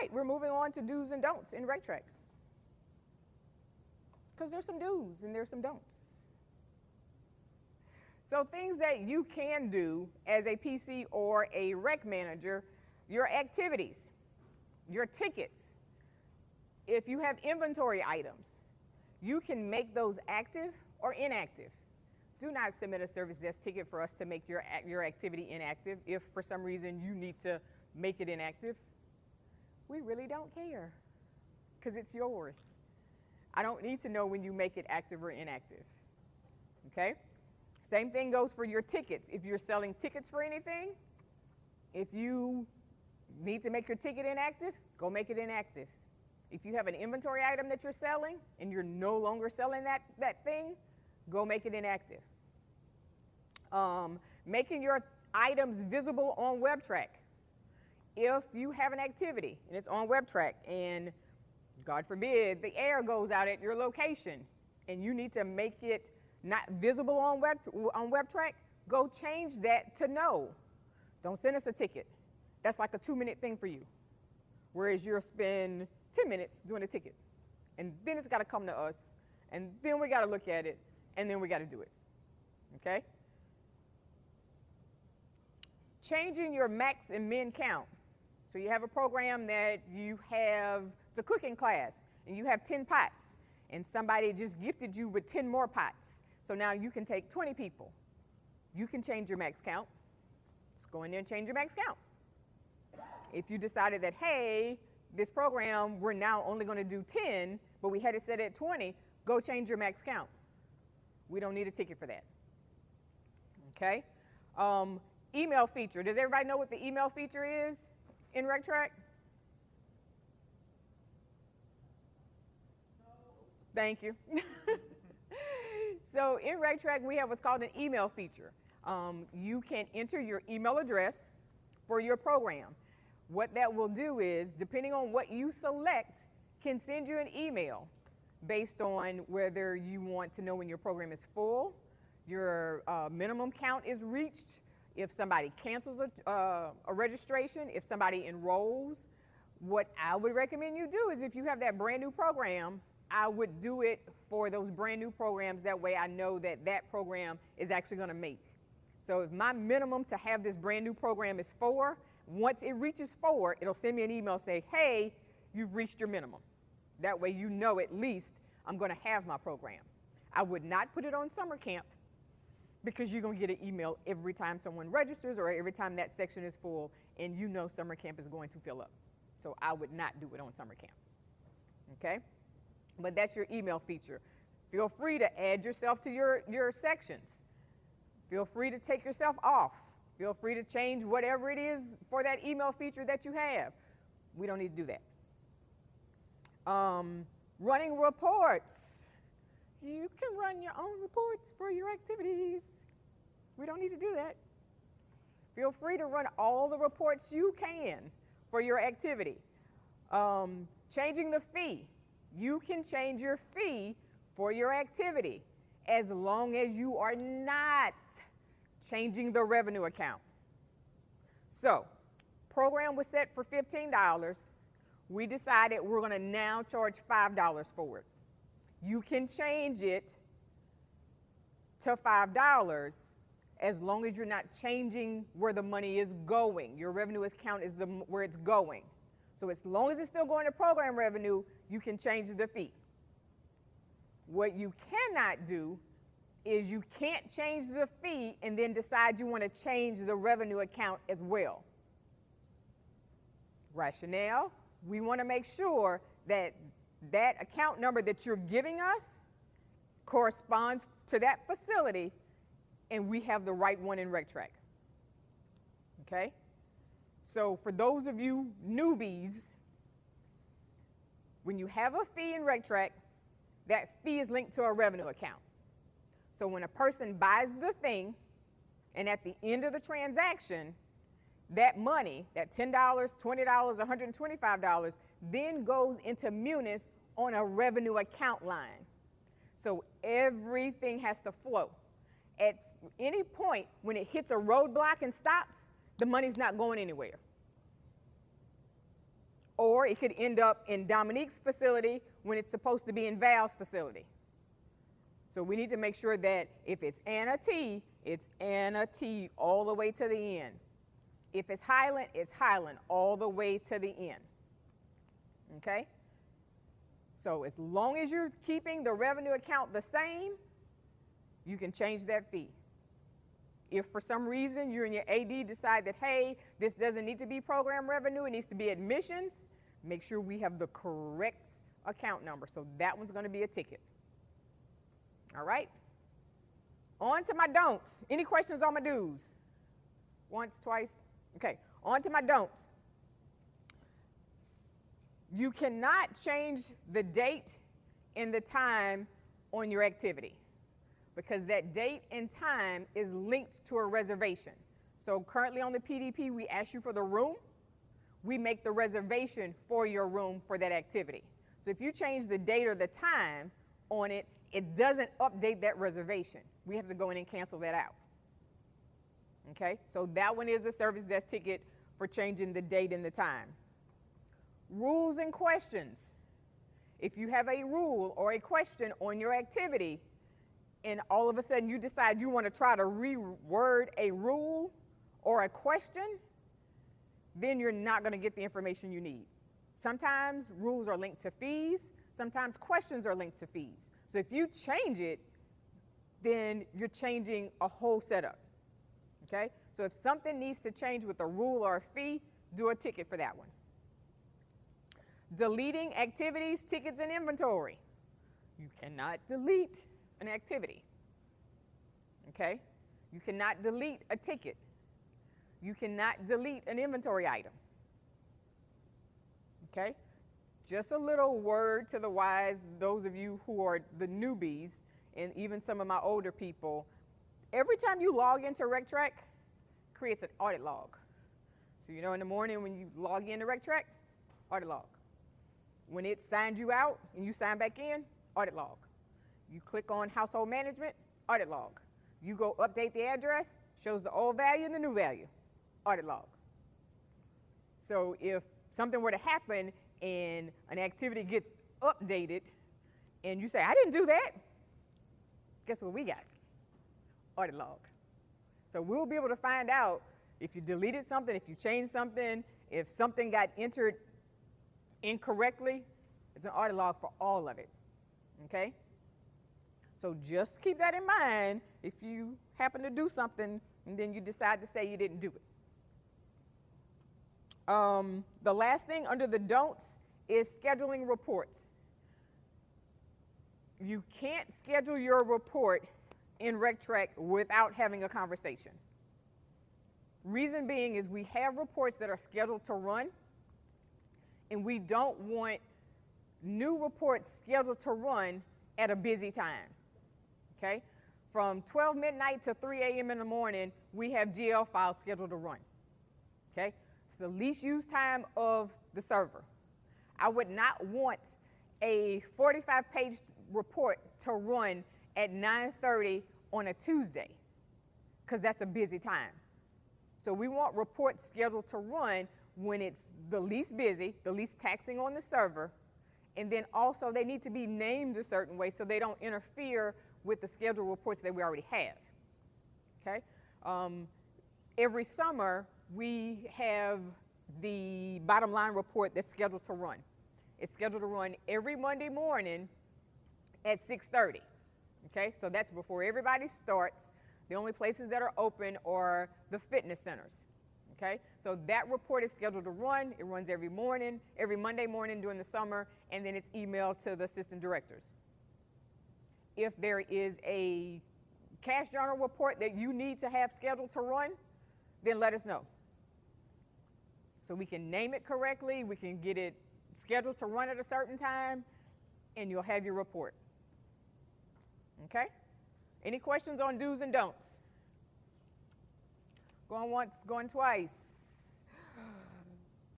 right, we're moving on to do's and don'ts in RegTrac. Because there's some do's and there's some don'ts. So things that you can do as a PC or a rec manager, your activities, your tickets. If you have inventory items, you can make those active or inactive. Do not submit a service desk ticket for us to make your activity inactive if for some reason you need to make it inactive. We really don't care because it's yours. I don't need to know when you make it active or inactive, okay? Same thing goes for your tickets. If you're selling tickets for anything, if you need to make your ticket inactive, go make it inactive. If you have an inventory item that you're selling and you're no longer selling that thing, go make it inactive. Making your items visible on WebTrac. If you have an activity and it's on WebTrac and God forbid the air goes out at your location and you need to make it not visible on WebTrac, go change that to no. Don't send us a ticket. That's like a 2-minute thing for you. Whereas you'll spend 10 minutes doing a ticket. And then it's got to come to us. And then we got to look at it. And then we got to do it. Okay? Changing your max and min count. So you have a program that you have, it's a cooking class, and you have 10 pots. And somebody just gifted you with 10 more pots. So now you can take 20 people. You can change your max count. Just go in there and change your max count. If you decided that, hey, this program, we're now only going to do 10, but we had it set at 20, go change your max count. We don't need a ticket for that. Okay? Email feature. Does everybody know what the email feature is in RegTrac? No. Thank you. So in RegTrac, we have what's called an email feature. You can enter your email address for your program. What that will do is, depending on what you select, can send you an email based on whether you want to know when your program is full, your minimum count is reached, if somebody cancels a registration, if somebody enrolls. What I would recommend you do is if you have that brand new program, I would do it for those brand new programs. That way I know that that program is actually going to make. So if my minimum to have this brand new program is 4, once it reaches 4, it'll send me an email say, hey, you've reached your minimum. That way you know at least I'm going to have my program. I would not put it on summer camp because you're going to get an email every time someone registers or every time that section is full and you know summer camp is going to fill up. So I would not do it on summer camp. Okay? But that's your email feature. Feel free to add yourself to your sections. Feel free to take yourself off. Feel free to change whatever it is for that email feature that you have. We don't need to do that. Running reports. You can run your own reports for your activities. We don't need to do that. Feel free to run all the reports you can for your activity. Changing the fee. You can change your fee for your activity as long as you are not changing the revenue account. So, program was set for $15. We decided we're going to now charge $5 for it. You can change it to $5 as long as you're not changing where the money is going. Your revenue account is where it's going. So as long as it's still going to program revenue, you can change the fee. What you cannot do is you can't change the fee and then decide you want to change the revenue account as well. Rationale, we want to make sure that that account number that you're giving us corresponds to that facility and we have the right one in RegTrac. Okay? So for those of you newbies, when you have a fee in RegTrac, that fee is linked to a revenue account. So when a person buys the thing, and at the end of the transaction, that money, that $10, $20, $125, then goes into Munis on a revenue account line. So everything has to flow. At any point when it hits a roadblock and stops, the money's not going anywhere. or it could end up in Dominique's facility when it's supposed to be in Val's facility. So we need to make sure that if it's Anna T, it's Anna T all the way to the end. If it's Highland all the way to the end. Okay? So as long as you're keeping the revenue account the same, you can change that fee. If for some reason you and your AD decide that, hey, this doesn't need to be program revenue, it needs to be admissions, make sure we have the correct account number. So that one's going to be a ticket. All right? On to my don'ts. Any questions on my do's? Once, twice? Okay, on to my don'ts. You cannot change the date and the time on your activity, because that date and time is linked to a reservation. So currently on the PDP, we ask you for the room. We make the reservation for your room for that activity. So if you change the date or the time on it, it doesn't update that reservation. We have to go in and cancel that out. Okay, so that one is a service desk ticket for changing the date and the time. Rules and questions. If you have a rule or a question on your activity, and all of a sudden you decide you want to try to reword a rule or a question, then you're not going to get the information you need. Sometimes rules are linked to fees. Sometimes questions are linked to fees. So if you change it, then you're changing a whole setup. Okay? So if something needs to change with a rule or a fee, do a ticket for that one. Deleting activities, tickets, and inventory. You cannot delete an activity. Okay? You cannot delete a ticket. You cannot delete an inventory item. Okay? Just a little word to the wise, those of you who are the newbies, and even some of my older people. Every time you log into Trac, creates an audit log. So you know in the morning when you log into Trac, audit log. When it signs you out and you sign back in, audit log. You click on household management, audit log. You go update the address, shows the old value and the new value, audit log. So if something were to happen and an activity gets updated and you say, I didn't do that, guess what we got? Audit log. So we'll be able to find out if you deleted something, if you changed something, if something got entered incorrectly. It's an audit log for all of it. Okay? So just keep that in mind if you happen to do something and then you decide to say you didn't do it. The last thing under the don'ts is scheduling reports. You can't schedule your report in Trac without having a conversation. Reason being is we have reports that are scheduled to run, and we don't want new reports scheduled to run at a busy time. Okay? From 12 midnight to 3 a.m. in the morning, we have GL files scheduled to run. Okay? It's the least used time of the server. I would not want a 45-page report to run at 9:30 on a Tuesday, because that's a busy time. So we want reports scheduled to run when it's the least busy, the least taxing on the server, and then also they need to be named a certain way so they don't interfere with the scheduled reports that we already have. Okay? Every summer we have the bottom line report that's scheduled to run. It's scheduled to run every Monday morning at 6:30. Okay, so that's before everybody starts. The only places that are open are the fitness centers. Okay, so that report is scheduled to run. It runs every morning, every Monday morning during the summer, and then it's emailed to the assistant directors. If there is a cash journal report that you need to have scheduled to run, then let us know. So we can name it correctly, we can get it scheduled to run at a certain time, and you'll have your report. Okay? Any questions on do's and don'ts? Going once, going twice.